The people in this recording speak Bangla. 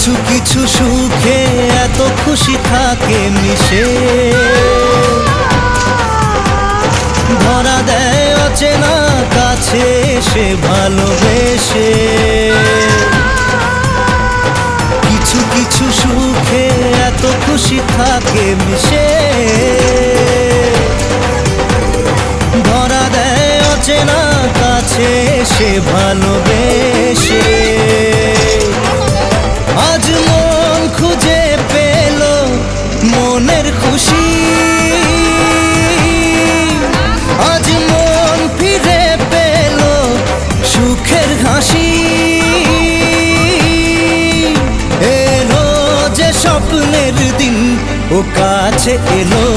কিছু কিছু সুখে এত খুশি থাকে মিশে, ধরা দেয় অচেনা কাছে সে ভালোবেসে। কিছু কিছু সুখে এত খুশি থাকে মিশে, ধরা দেয় অচেনা কাছে সে ভালোবেসে। আজ মন খুঁজে পেল মনের খুশি, আজ মন ফিরে পেল সুখের হাসি। এলো যে স্বপ্নের দিন ও কাছে এলো।